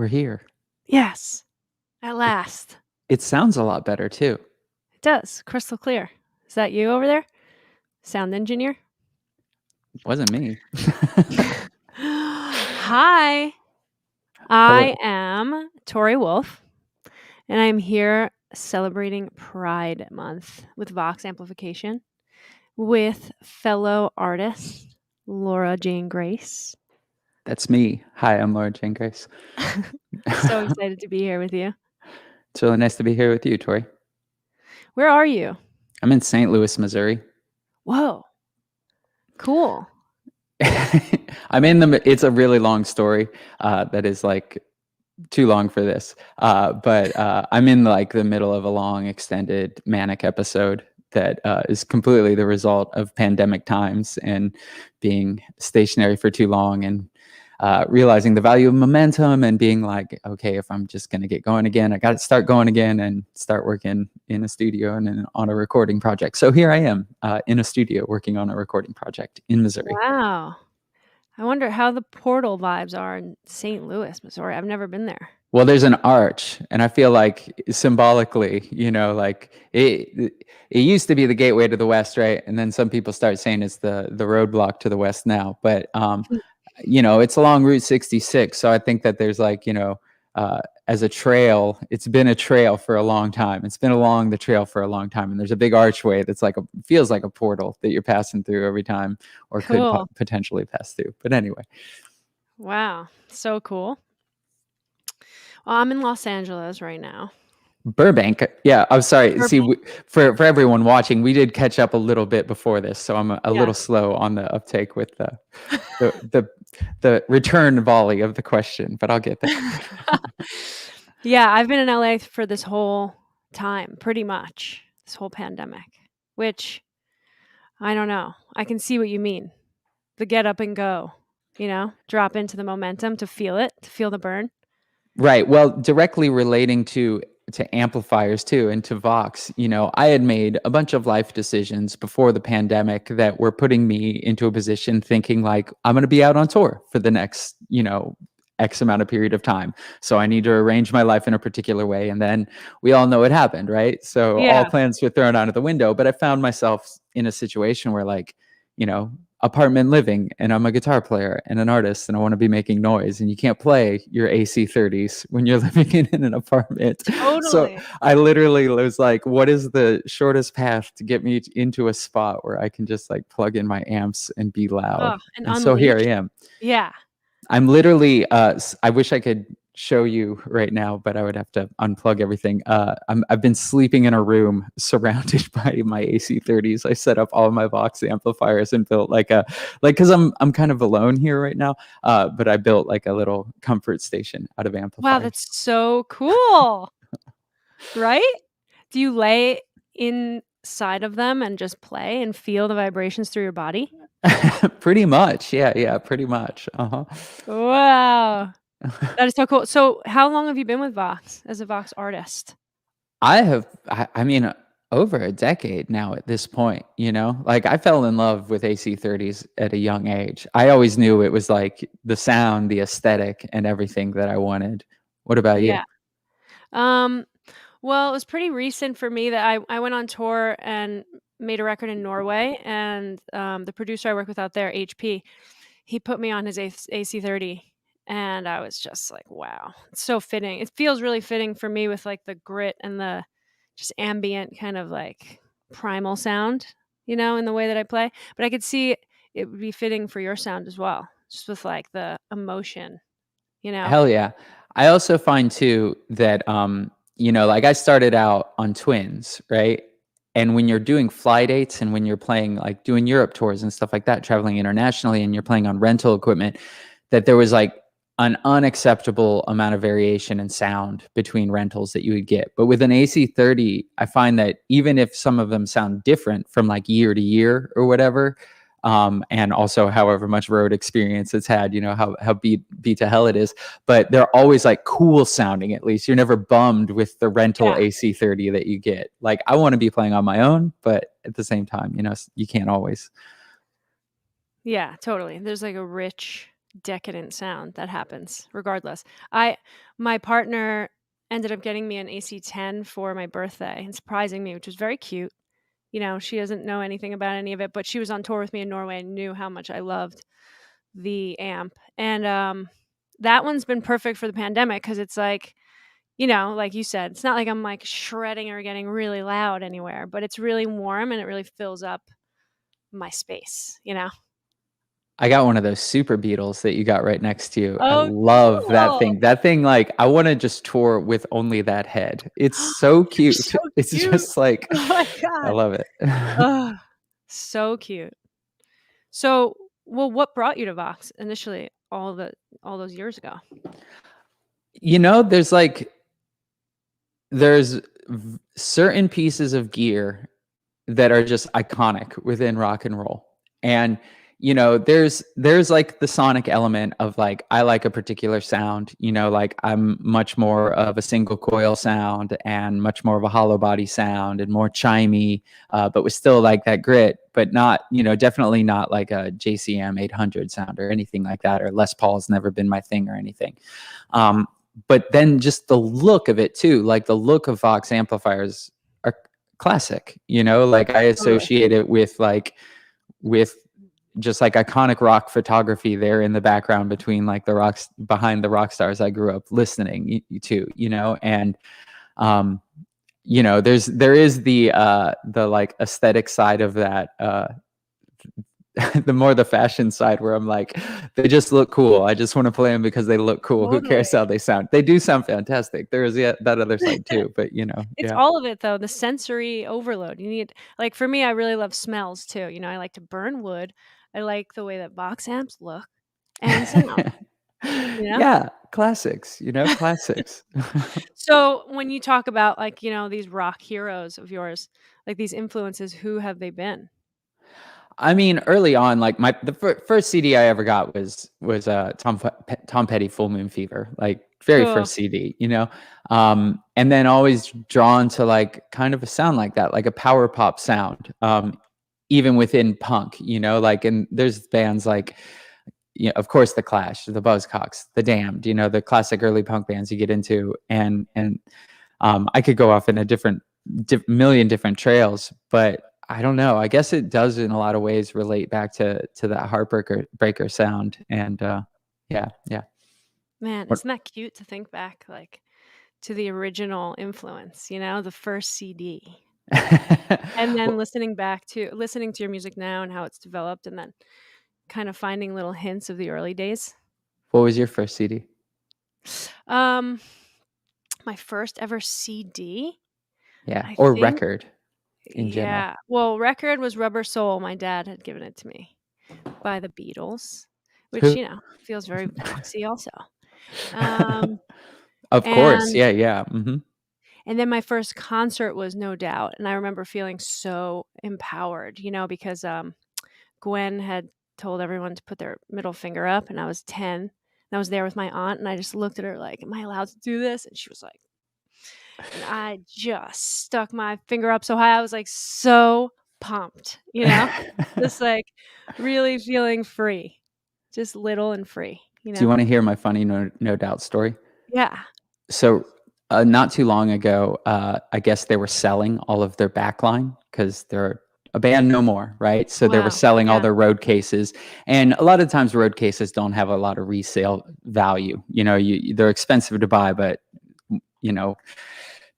We're here. Yes, at last. It sounds a lot better too. It does. Crystal clear. Is that you over there? Sound engineer? It wasn't me. Hi, Hello. I am Torii Wolf, and I'm here celebrating Pride Month with VOX Amplification with fellow artist Laura Jane Grace. That's me. Hi, I'm Laura Jane Grace. So excited to be here with you. It's really nice to be here with you, Tori. Where are you? I'm in St. Louis, Missouri. Whoa. Cool. It's a really long story that is like too long for this. But I'm in like the middle of a long extended manic episode that is completely the result of pandemic times and being stationary for too long and realizing the value of momentum and being like, okay, if I'm just going to get going again, I got to start going again and start working in a studio and on a recording project. So here I am in a studio working on a recording project in Missouri. Wow. I wonder how the portal vibes are in St. Louis, Missouri. I've never been there. Well, there's an arch, and I feel like symbolically, like it used to be the gateway to the West, right? And then some people start saying it's the roadblock to the West now. But it's along Route 66, so I think that there's like, as a trail, it's been a trail for a long time. It's been along the trail for a long time, and there's a big archway that's like feels like a portal that you're passing through every time, or Cool. could potentially pass through. But anyway. Wow, so cool. Well, I'm in Los Angeles right now. Burbank. Yeah, I'm sorry. Burbank. See, for everyone watching, we did catch up a little bit before this, so I'm a little slow on the uptake with the return volley of the question, but I'll get there. Yeah, I've been in LA for this whole time, pretty much, this whole pandemic, which I don't know. I can see what you mean. The get up and go, drop into the momentum to feel it, to feel the burn. Right. Well, directly relating to amplifiers too and to Vox, I had made a bunch of life decisions before the pandemic that were putting me into a position thinking like I'm going to be out on tour for the next, X amount of period of time. So I need to arrange my life in a particular way. And then we all know what happened, right? So all plans were thrown out of the window, but I found myself in a situation where like, apartment living, and I'm a guitar player and an artist and I want to be making noise, and you can't play your AC30s when you're living in an apartment. Totally. So I literally was like, what is the shordest path to get me into a spot where I can just like plug in my amps and be loud? And so here I am. Yeah. I'm literally I wish I could show you right now, but I would have to unplug everything. I've been sleeping in a room surrounded by my AC30s. I set up all of my Vox amplifiers and built because I'm kind of alone here right now. But I built like a little comfort station out of amplifiers. Wow, that's so cool. Right? Do you lay inside of them and just play and feel the vibrations through your body? Pretty much. Yeah, pretty much. Wow. That is so cool. So how long have you been with Vox as a Vox artist? I mean, over a decade now at this point, like I fell in love with AC30s at a young age. I always knew it was like the sound, the aesthetic, and everything that I wanted. What about you? Well, it was pretty recent for me that I went on tour and made a record in Norway, and the producer I work with out there, HP, he put me on his AC30. And I was just like, wow, it's so fitting. It feels really fitting for me with like the grit and the just ambient kind of like primal sound, in the way that I play. But I could see it would be fitting for your sound as well, just with like the emotion, Hell yeah. I also find too that, like I started out on Twins, right? And when you're doing fly dates and when you're playing, like doing Europe tours and stuff like that, traveling internationally, and you're playing on rental equipment, that there was like an unacceptable amount of variation in sound between rentals that you would get. But with an AC30, I find that even if some of them sound different from like year to year or whatever, and also however much road experience it's had, how beat to hell it is, but they're always like cool sounding. At least you're never bummed with the rental AC30 that you get. Like I want to be playing on my own, but at the same time, you can't always. Yeah, totally. There's like a rich decadent sound that happens regardless. My partner ended up getting me an AC-10 for my birthday and surprising me, which was very cute. She doesn't know anything about any of it, but she was on tour with me in Norway and knew how much I loved the amp. And that one's been perfect for the pandemic because it's like, like you said, it's not like I'm like shredding or getting really loud anywhere, but it's really warm and it really fills up my space. I got one of those Super Beetles that you got right next to you. I Oh, love that cool. thing. That thing, like, I wanna just tour with only that head. It's so You're cute. so It's cute. just like Oh my I god. love it. Ugh, so cute. So, well, what brought you to Vox initially all those years ago? You know, there's certain pieces of gear that are just iconic within rock and roll. And there's like the sonic element of like I like a particular sound, like I'm much more of a single coil sound and much more of a hollow body sound and more chimey, but with still like that grit, but not, definitely not like a JCM 800 sound or anything like that, or Les Paul's never been my thing or anything. But then just the look of it too, like the look of Vox amplifiers are classic, like I Totally. associate it with just like iconic rock photography there in the background between like the rocks behind the rock stars I grew up listening to, and um there is the like aesthetic side of that, the more the fashion side where I'm like, they just look cool. I just want to play them because they look cool. Who Totally. cares how they sound? They do sound fantastic. There is that other side too, but It's yeah. all of it though, the sensory overload. You need like for me, I really love smells too. I like to burn wood. I like the way that box amps look and sound, you know? Yeah, classics, classics. So when you talk about like, these rock heroes of yours, like these influences, who have they been? I mean, early on, like the first CD I ever got was Tom Petty Full Moon Fever, like very Cool. first CD, and then always drawn to like kind of a sound like that, like a power pop sound, even within punk, like, and there's bands like, of course, the Clash, the Buzzcocks, the Damned, the classic early punk bands you get into, and I could go off in a million different trails, but I don't know. I guess it does in a lot of ways relate back to that heartbreaker breaker sound. And yeah, yeah. Man, What- isn't that cute to think back like to the original influence, the first CD? And then What listening to your music now and how it's developed and then kind of finding little hints of the early days. what was your first CD? Um, my first ever CD, Yeah, I or think record in general. yeah. Well, record was Rubber Soul. My dad had given it to me by the Beatles, which, Who? feels very Voxy also. Um, Of course. and Yeah, yeah. and then my first concert was No Doubt, and I remember feeling so empowered, because Gwen had told everyone to put their middle finger up, and I was 10, and I was there with my aunt, and I just looked at her like, "Am I allowed to do this?" And she was like, and I just stuck my finger up so high. I was like so pumped, just like really feeling free, just little and free. Do you want to hear my funny no doubt story? Yeah. So, not too long ago, I guess they were selling all of their backline because they're a band no more, right? So they were Wow. selling all Yeah. their road cases, and a lot of times road cases don't have a lot of resale value. They're expensive to buy, but you know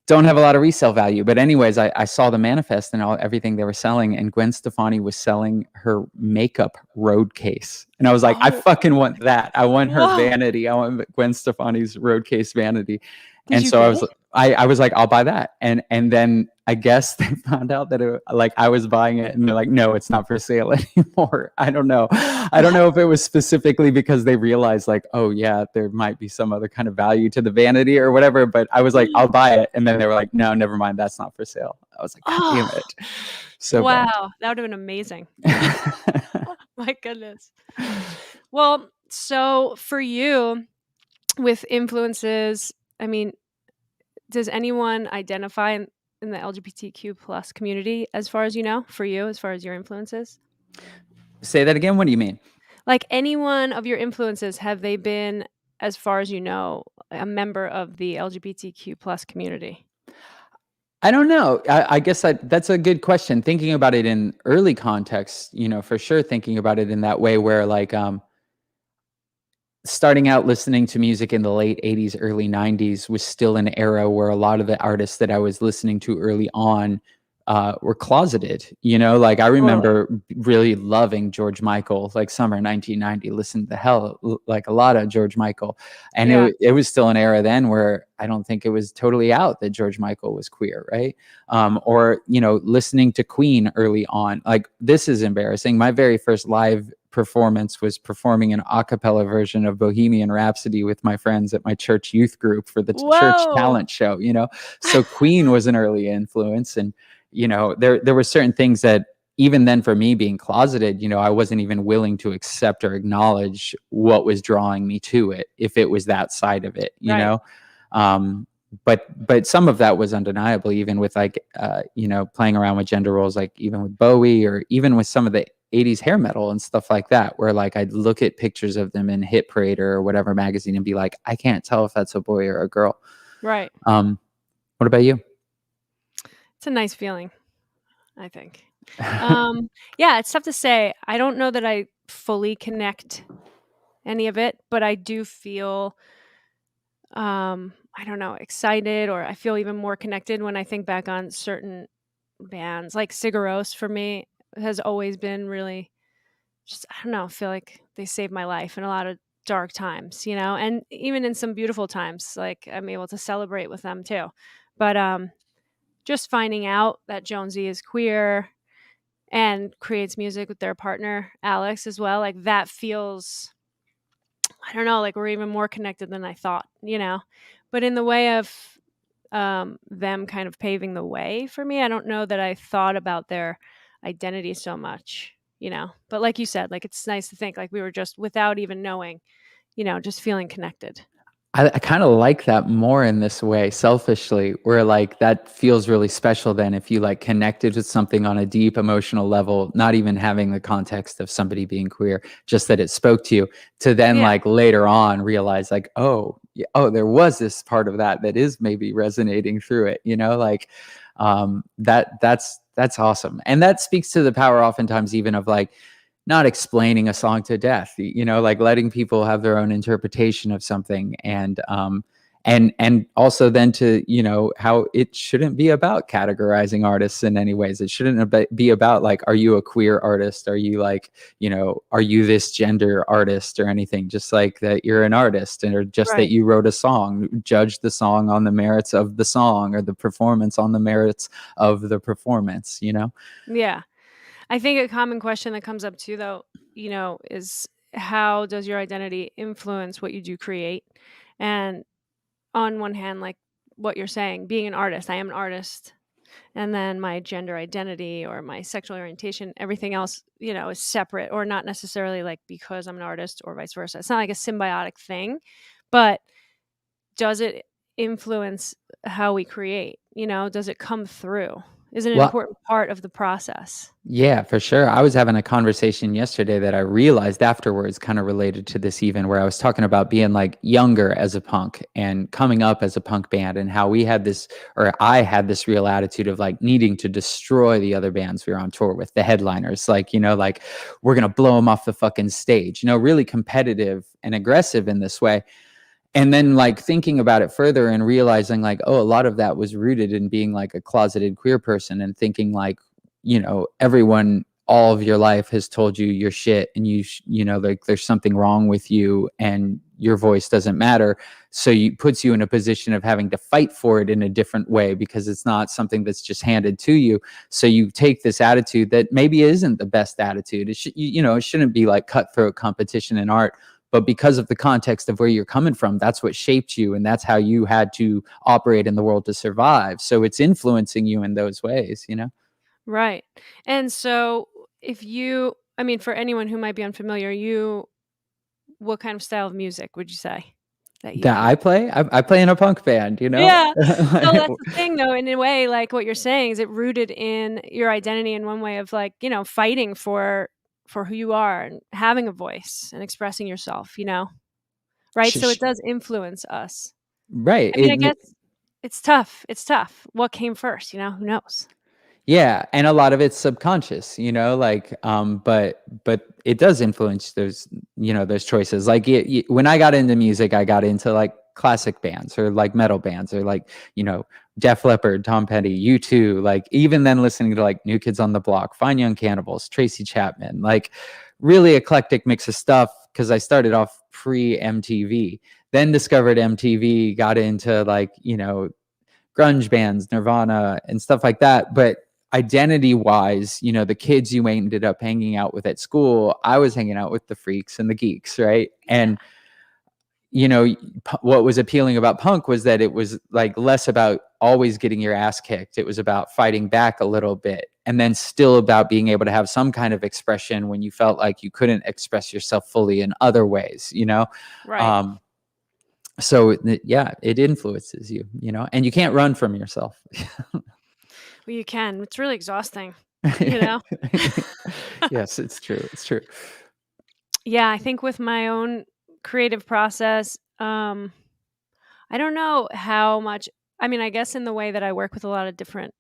don't have a lot of resale value. But anyways, I saw the manifest and everything they were selling, and Gwen Stefani was selling her makeup road case. And I was like, I Oh, fucking want that. I want her whoa. vanity. I want Gwen Stefani's road case vanity. Did And you so get it? I was like, I'll buy that. And then I guess they found out that like I was buying it, and they're like, no, it's not for sale anymore. I don't know. I don't What? know if it was specifically because they realized like, oh yeah, there might be some other kind of value to the vanity or whatever. But I was like, I'll buy it. And then they were like, no, never mind. That's not for sale. I was like, God damn Oh, it. So bummed. wow. That would have been amazing. My goodness. Well, so for you with influences, I mean, does anyone identify in the LGBTQ plus community as far as you know, for you, as far as your influences? Say that again. What do you mean? Like, anyone of your influences, have they been, as far as you know, a member of the LGBTQ plus community? I don't know. I guess that's a good question. Thinking about it in early context, for sure, thinking about it in that way, where like starting out listening to music in the late 80s, early 90s was still an era where a lot of the artists that I was listening to early on were closeted. Like I Totally. remember really loving George Michael, like summer 1990, listened to like a lot of George Michael. And Yeah. it was still an era then where I don't think it was totally out that George Michael was queer, right? Or, listening to Queen early on. Like, this is embarrassing. My very first live performance was performing an a cappella version of Bohemian Rhapsody with my friends at my church youth group for the church Whoa! talent show. So Queen was an early influence. And, there were certain things that even then, for me being closeted, I wasn't even willing to accept or acknowledge what was drawing me to it, if it was that side of it. Right. Um, but some of that was undeniable, even with like playing around with gender roles, like even with Bowie, or even with some of the 80s hair metal and stuff like that, where like I'd look at pictures of them in Hit Parade or whatever magazine and be like, I can't tell if that's a boy or a girl. Right. um what about you? It's a nice feeling, I think. Yeah, it's tough to say. I don't know that I fully connect any of it, but I do feel, I don't know, excited, or I feel even more connected when I think back on certain bands. Like Sigur Rós for me has always been really, just, I don't know, feel like they saved my life in a lot of dark times, and even in some beautiful times, like I'm able to celebrate with them too. But just finding out that Jonesy is queer and creates music with their partner Alex as well, like that feels, I don't know, like we're even more connected than I thought. But in the way of them kind of paving the way for me, I don't know that I thought about their identity so much. But like you said, like it's nice to think like we were just, without even knowing, just feeling connected. I kind of like that more in this way, selfishly, where like that feels really special then if you like connected with something on a deep emotional level, not even having the context of somebody being queer, just that it spoke to you, to then Yeah. like later on realize like, oh, yeah, oh, there was this part of that is maybe resonating through it. Like that's awesome. And that speaks to the power oftentimes even of like not explaining a song to death, like letting people have their own interpretation of something. And also then to, how it shouldn't be about categorizing artists in any ways. It shouldn't be about like, are you a queer artist? Are you like, are you this gender artist or anything? Just like that you're an artist, or just that Right. you wrote a song. Judge the song on the merits of the song, or the performance on the merits of the performance. Yeah. I think a common question that comes up too, though, is how does your identity influence what you do create? And on one hand, like what you're saying, being an artist, I am an artist. And then my gender identity or my sexual orientation, everything else, is separate, or not necessarily like because I'm an artist or vice versa. It's not like a symbiotic thing, but does it influence how we create? Does it come through? Is it an Well, important part of the process? yeah, for sure. I was having a conversation yesterday that I realized afterwards kind of related to this, even where I was talking about being like younger as a punk and coming up as a punk band, and how we had this, or I had this real attitude of like needing to destroy the other bands we were on tour with, the headliners, like, like we're going to blow them off the fucking stage, really competitive and aggressive in this way. And then like thinking about it further and realizing like, oh, a lot of that was rooted in being like a closeted queer person, and thinking like, everyone all of your life has told you you're shit, and like there's something wrong with you and your voice doesn't matter. So it puts you in a position of having to fight for it in a different way, because it's not something that's just handed to you. So you take this attitude that maybe isn't the best attitude. It shouldn't be like cutthroat competition in art, but because of the context of where you're coming from, that's what shaped you, and that's how you had to operate in the world to survive. So it's influencing you in those ways. Right. And so I mean, for anyone who might be unfamiliar, what kind of style of music would you say that you That do? I play in a punk band. Yeah. So that's the thing though, in a way, like what you're saying is it rooted in your identity in one way of like, fighting for who you are and having a voice and expressing yourself, right? So it does influence us. Right. I mean, I guess it's tough. It's tough. What came first? Who knows? Yeah, and a lot of it's subconscious, like, but it does influence those choices. Like, when I got into music, I got into like classic bands or like metal bands or like, Def Leppard, Tom Petty, U2, like even then listening to like New Kids on the Block, Fine Young Cannibals, Tracy Chapman, like really eclectic mix of stuff because I started off pre MTV, then discovered MTV, got into like, grunge bands, Nirvana and stuff like that. But identity wise, the kids you ended up hanging out with at school, I was hanging out with the freaks and the geeks, right? And what was appealing about punk was that it was like less about always getting your ass kicked. It was about fighting back a little bit, and then still about being able to have some kind of expression when you felt like you couldn't express yourself fully in other ways, Right. So yeah, it influences you, and you can't run from yourself. Well, you can. It's really exhausting, you know? Yes, it's true. It's true. Yeah, I think with my own creative process, I don't know how much. I mean, I guess in the way that I work with a lot of different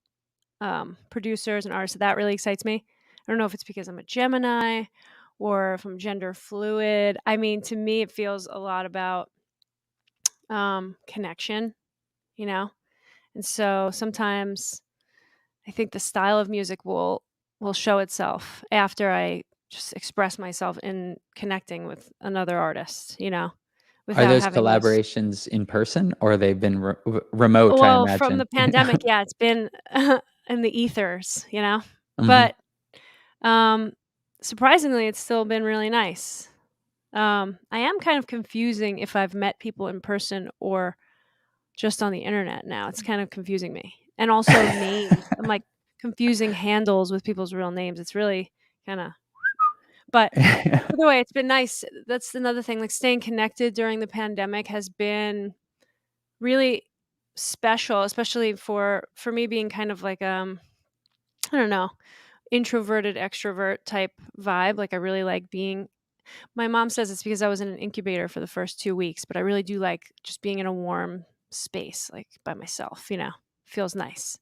producers and artists, that really excites me. I don't know if it's because I'm a Gemini or if I'm gender fluid. I mean, to me, it feels a lot about connection, you know? And so sometimes I think the style of music will show itself after I just express myself in connecting with another artist, Are without those having those. collaborations in person or they've been remote, I Well, from imagine? the pandemic, yeah, it's been in the ethers, Mhm. but um, surprisingly, it's still been really nice. I am kind of confusing if I've met people in person or just on the internet now. It's kind of confusing me. And also names. I'm like confusing handles with people's real names. It's really kind of, but either way, it's been nice. That's another thing. Like staying connected during the pandemic has been really special, especially for me being kind of like I don't know, introverted extrovert type vibe. Like I really like being. My mom says it's because I was in an incubator for the first 2 weeks, but I really do like just being in a warm space, like by myself. Feels nice.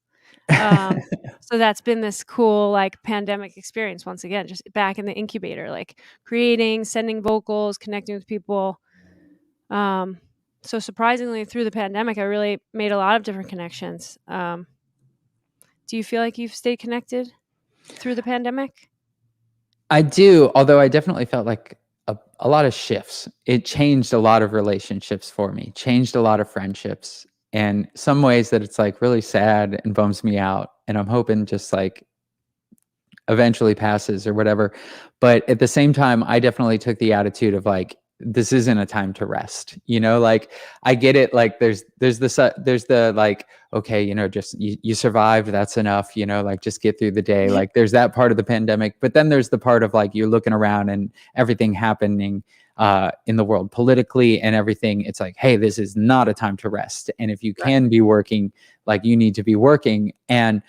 Um, so that's been this cool like pandemic experience once again, just back in the incubator, like creating, sending vocals, connecting with people. Um, so surprisingly, through the pandemic, I really made a lot of different connections. Do you feel like you've stayed connected through the pandemic? I do, although I definitely felt like a lot of shifts. It changed a lot of relationships for me, changed a lot of friendships, and some ways that it's like really sad and bums me out. And I'm hoping just like eventually passes or whatever. But at the same time, I definitely took the attitude of like, this isn't a time to rest, like I get it. Like there's the like, okay, just you survived. That's enough, like just get through the day. Like there's that part of the pandemic, but then there's the part of like, you're looking around and everything happening in the world politically and everything. It's like, hey, this is not a time to rest. And if you Right. can be working, like you need to be working. And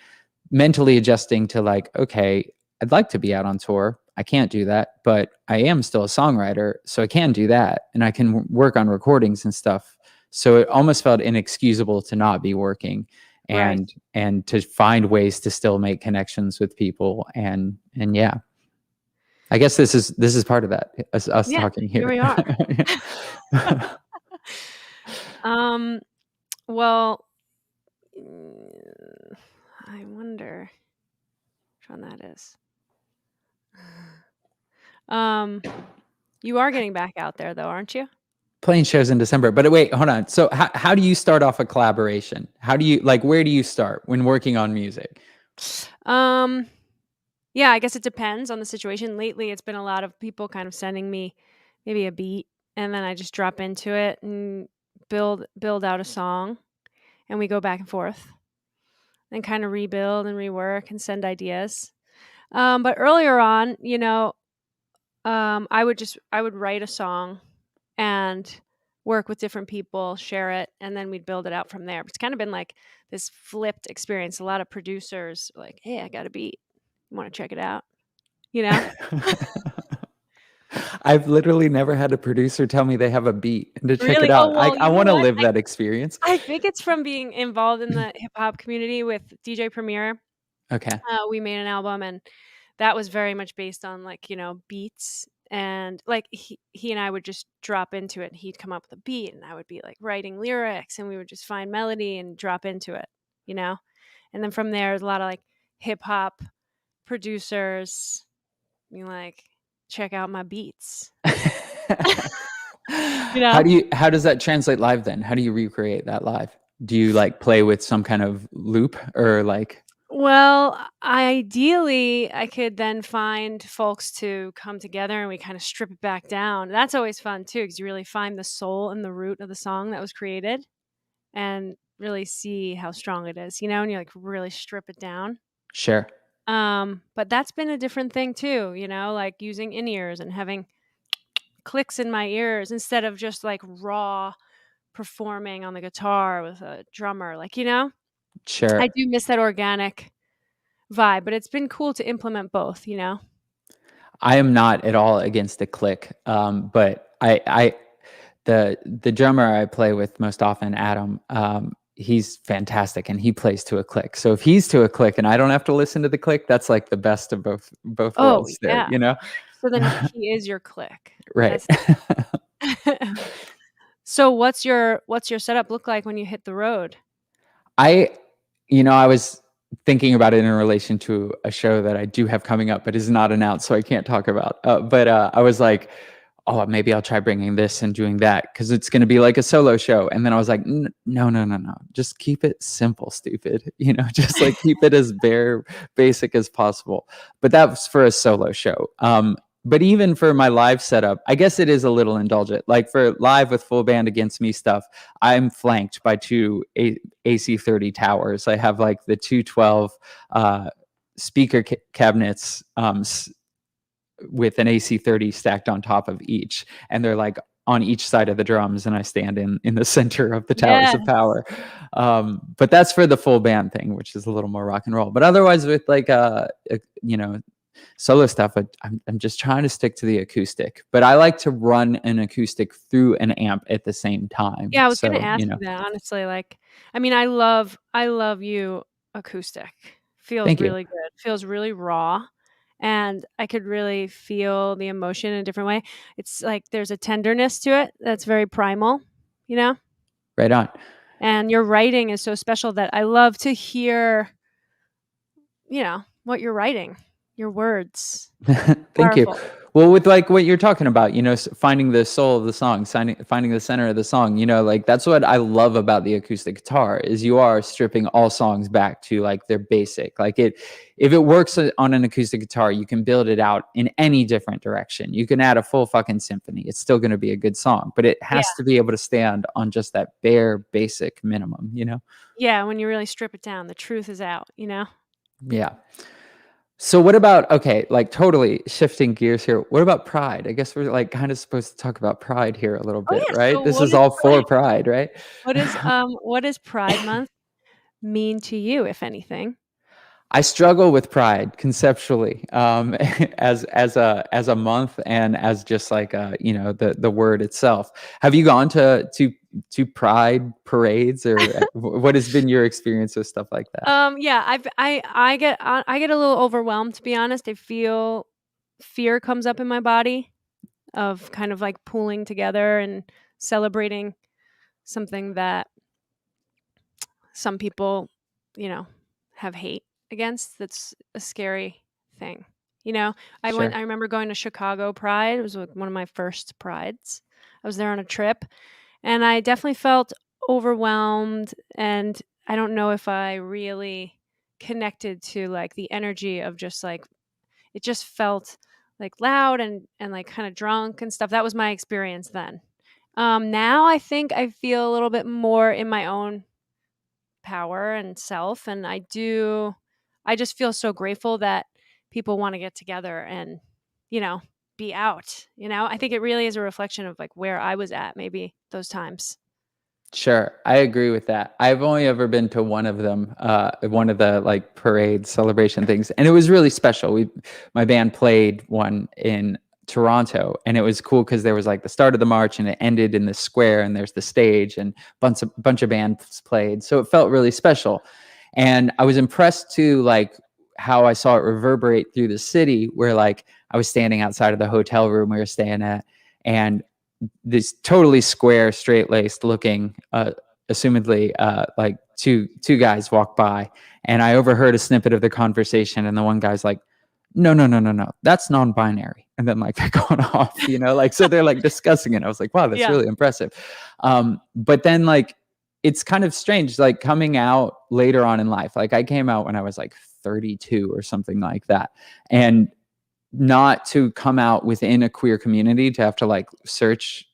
mentally adjusting to like, okay, I'd like to be out on tour. I can't do that, but I am still a songwriter, so I can do that and I can work on recordings and stuff. So it almost felt inexcusable to not be working Right. and to find ways to still make connections with people and yeah. I guess this is part of that. Us Yeah. talking Here here. we are. Um. Well, I wonder which one that is. Um, you are getting back out there though, aren't you? Playing shows in December. But wait, hold on. So how do you start off a collaboration? How do you like where do you start when working on music? Um, yeah, I guess it depends on the situation. Lately, it's been a lot of people kind of sending me maybe a beat, and then I just drop into it and build out a song, and we go back and forth, and kind of rebuild and rework and send ideas. But earlier on, I would write a song and work with different people, share it, and then we'd build it out from there. It's kind of been like this flipped experience. A lot of producers are like, "Hey, I got a beat. You want to check it out?" You know? I've literally never had a producer tell me they have a beat and to check it Really? Oh, out. well, I you know want to what? live that experience. I think it's from being involved in the hip hop community with DJ Premier. Okay. We made an album, and that was very much based on, like, beats, and, like, he and I would just drop into it, and he'd come up with a beat, and I would be, like, writing lyrics, and we would just find melody and drop into it, you know? And then from there, there's a lot of, like, hip hop producers being like, "Check out my beats." You know? How does that translate live then? How do you recreate that live? Do you like play with some kind of loop or like Well, ideally, I could then find folks to come together and we kind of strip it back down. That's always fun too, because you really find the soul and the root of the song that was created and really see how strong it is, and you like really strip it down. Sure. But that's been a different thing too, like using in-ears and having clicks in my ears instead of just like raw performing on the guitar with a drummer. Like, I Sure. do miss that organic vibe, but it's been cool to implement both. I am not at all against a click. But the drummer I play with most often, Adam, he's fantastic and he plays to a click. So if he's to a click and I don't have to listen to the click, that's like the best of both Oh, worlds there, yeah. So then he is your click. Right. So what's your setup look like when you hit the road? I was thinking about it in relation to a show that I do have coming up, but is not announced, so I can't talk about. But I was like, oh, maybe I'll try bringing this and doing that because it's going to be like a solo show. And then I was like, no, just keep it simple, stupid. Just like keep it as bare, basic as possible. But that's for a solo show. But even for my live setup, I guess it is a little indulgent. Like for live with full band against me stuff, I'm flanked by two AC30 towers. I have like the 212 speaker cabinets with an AC30 stacked on top of each. And they're like on each side of the drums. And I stand in the center of the towers of power. But that's for the full band thing, which is a little more rock and roll. But otherwise with like, solo stuff, I'm just trying to stick to the acoustic, but I like to run an acoustic through an amp at the same time. Yeah, I was gonna So, ask you that, honestly. Like, I mean, I love you acoustic. Feels thank you. really good. Feels really raw, and I could really feel the emotion in a different way. It's like there's a tenderness to it that's very primal, you know? Right on. And your writing is so special that I love to hear, what you're writing, your words. Thank you. Powerful. Well, with like what you're talking about, finding the soul of the song, finding the center of the song, like that's what I love about the acoustic guitar is you are stripping all songs back to like their basic. Like if it works on an acoustic guitar, you can build it out in any different direction. You can add a full fucking symphony. It's still going to be a good song, but it has to be able to stand on just that bare basic minimum, Yeah, when you really strip it down, the truth is out, Yeah. So what about, okay, like totally shifting gears here. What about Pride? I guess we're like kind of supposed to talk about Pride here a little Oh, bit, yeah, right? so This what is is all Pride? for Pride, right? What does Pride Month mean to you, if anything? I struggle with Pride conceptually, as a month and as just like the word itself. Have you gone to Pride parades or what has been your experience with stuff like that? Yeah, I get a little overwhelmed, to be honest. I feel fear comes up in my body of kind of like pooling together and celebrating something that some people, have hate against. That's a scary thing. Sure. I remember going to Chicago Pride. It was like one of my first prides. I was there on a trip and I definitely felt overwhelmed, and I don't know if I really connected to like the energy of just like it just felt like loud and like kind of drunk and stuff. That was my experience then. Now I think I feel a little bit more in my own power and self, and I just feel so grateful that people want to get together and you know be out. I think it really is a reflection of like where I was at maybe those times. Sure, I agree with that. I've only ever been to one of them, one of the like parade celebration things, and it was really special. My band played one in Toronto, and it was cool because there was like the start of the march and it ended in the square, and there's the stage and bunch of bands played, so it felt really special. And I was impressed too, like how I saw it reverberate through the city, where like I was standing outside of the hotel room we were staying at, and this totally square, straight-laced looking, assumedly like two guys walk by, and I overheard a snippet of the conversation, and the one guy's like, no, that's non-binary, and then like they're going off, like, so they're like discussing it. I was like, wow, that's really impressive. But then like it's kind of strange, like coming out later on in life. Like I came out when I was like 32 or something like that, and not to come out within a queer community, to have to like search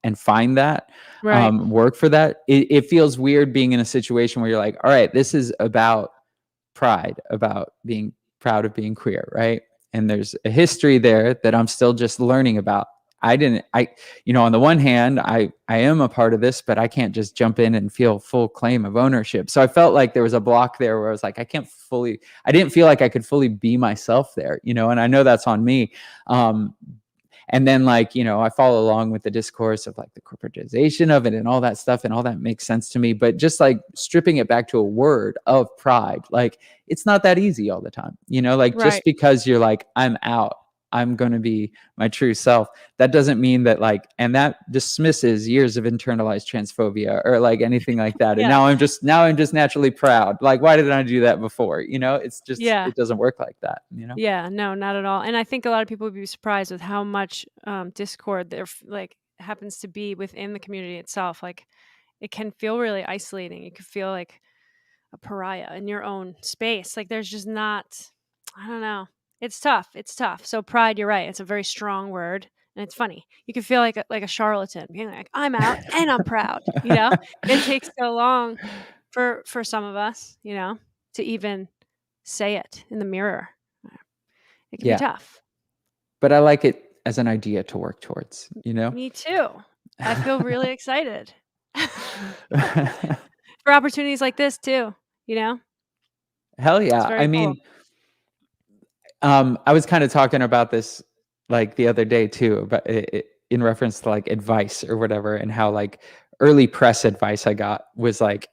and find that, work for that. It feels weird being in a situation where you're like, all right, this is about pride, about being proud of being queer, right? And there's a history there that I'm still just learning about. On the one hand, I am a part of this, but I can't just jump in and feel full claim of ownership. So I felt like there was a block there where I was like, I didn't feel like I could fully be myself there, and I know that's on me. And then like, I follow along with the discourse of like the corporatization of it and all that stuff, and all that makes sense to me. But just like stripping it back to a word of pride, like it's not that easy all the time, just because you're like, I'm out, I'm going to be my true self, that doesn't mean that like, and that dismisses years of internalized transphobia or like anything like that. And now I'm just naturally proud. Like, why didn't I do that before? It's just, it doesn't work like that, Yeah, no, not at all. And I think a lot of people would be surprised with how much discord there like happens to be within the community itself. Like it can feel really isolating. You can feel like a pariah in your own space. Like there's just not, I don't know. It's tough. So pride, you're right. It's a very strong word, and it's funny. You can feel like a charlatan, being like, I'm out and I'm proud. It takes so long for some of us, to even say it in the mirror. It can be tough. But I like it as an idea to work towards, Me too. I feel really excited for opportunities like this too, Hell yeah. I mean, cool. I was kind of talking about this like the other day too, about it, in reference to like advice or whatever, and how like early press advice I got was like,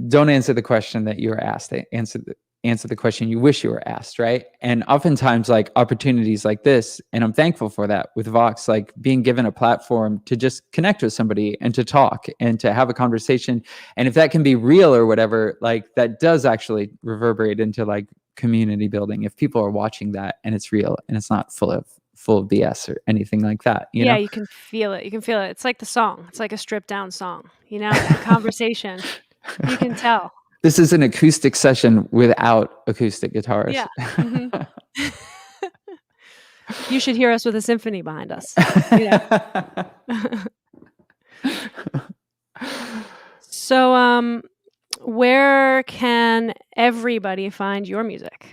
don't answer the question that you were asked. Answer the question you wish you were asked, right? And oftentimes like opportunities like this, and I'm thankful for that with Vox, like being given a platform to just connect with somebody and to talk and to have a conversation. And if that can be real or whatever, like that does actually reverberate into like community building. If people are watching that and it's real and it's not full of BS or anything like that, you know? You can feel it. It's like the song. It's like a stripped down song, the conversation. You can tell. This is an acoustic session without acoustic guitars. Yeah. Mm-hmm. You should hear us with a symphony behind us. So, where can everybody find your music?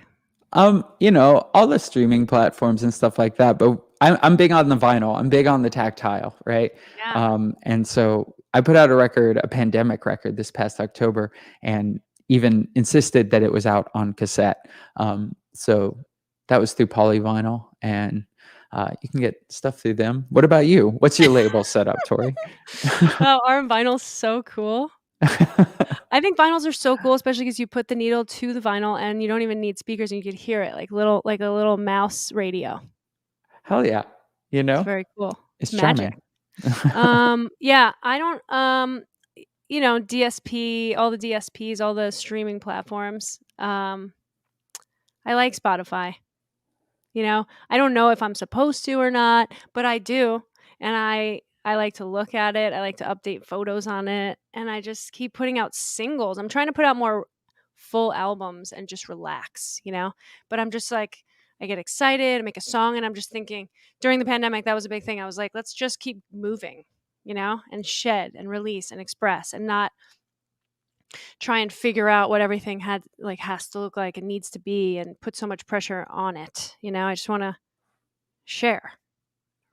All the streaming platforms and stuff like that. But I'm big on the vinyl. I'm big on the tactile, right? Yeah. And so I put out a pandemic record this past October, and even insisted that it was out on cassette. So that was through Polyvinyl, and you can get stuff through them. What about you? What's your label setup, Torii? Oh, our vinyl's so cool. I think vinyls are so cool, especially because you put the needle to the vinyl and you don't even need speakers, and you could hear it like a little mouse radio. Hell yeah. It's very cool. It's magic. Yeah, I don't DSP, all the DSPs, all the streaming platforms. I like Spotify. I don't know if I'm supposed to or not, but I do. And I like to look at it. I like to update photos on it. And I just keep putting out singles. I'm trying to put out more full albums and just relax, But I'm just like, I get excited, I make a song, and I'm just thinking, during the pandemic, that was a big thing. I was like, let's just keep moving, and shed and release and express, and not try and figure out what everything has to look like and needs to be, and put so much pressure on it. I just want to share.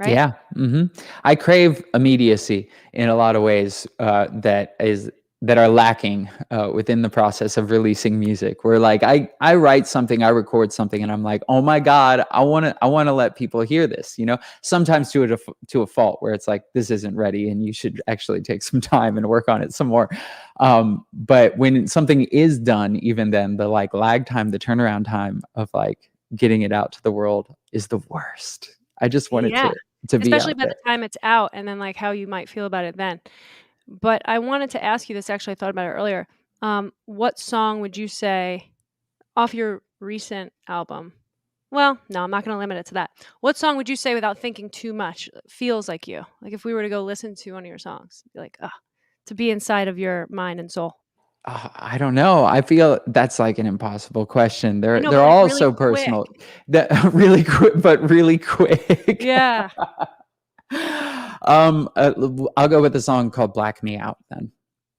Right? Yeah. Mm-hmm. I crave immediacy in a lot of ways. That is that are lacking within the process of releasing music. Where like I write something, I record something, and I'm like, oh my god, I want to let people hear this. Sometimes to a fault where it's like this isn't ready, and you should actually take some time and work on it some more. But when something is done, even then, the like lag time, the turnaround time of like getting it out to the world is the worst. I just want it Yeah. to be Especially out by there. the time it's out, and then like how you might feel about it then. But I wanted to ask you this, actually, I thought about it earlier. What song would you say off your recent album? Well, no, I'm not going to limit it to that. What song would you say, without thinking too much, feels like you? Like if we were to go listen to one of your songs, be like, to be inside of your mind and soul. I don't know. I feel that's like an impossible question. I They're know, they're but like all really so quick. personal. That really quick, but really quick. Yeah. I'll go with a song called "Black Me Out." Then,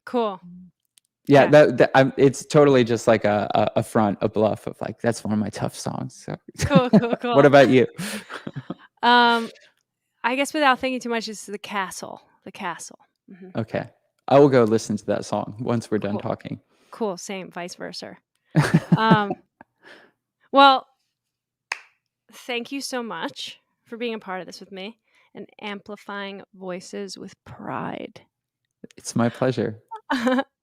Cool. yeah, Okay. it's totally just like a front, a bluff of like that's one of my tough songs. So, Cool. what about you? I guess without thinking too much, is The Castle. The Castle. Mm-hmm. Okay, I will go listen to that song once we're done talking. Cool. Same. Vice versa. Well, thank you so much for being a part of this with me and amplifying voices with pride. It's my pleasure.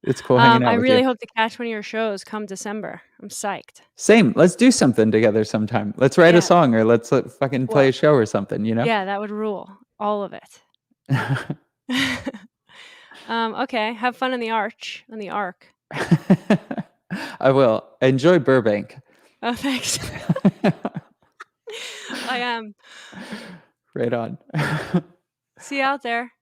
It's cool hanging out I with really you. hope to catch one of your shows come December. I'm psyched. Same. Let's do something together sometime. Let's write a song, or let's fucking play a show or something. Yeah, that would rule. All of it. Okay. Have fun in the arch, on the arc. I will. Enjoy Burbank. Oh, thanks. I am. Right on. See you out there.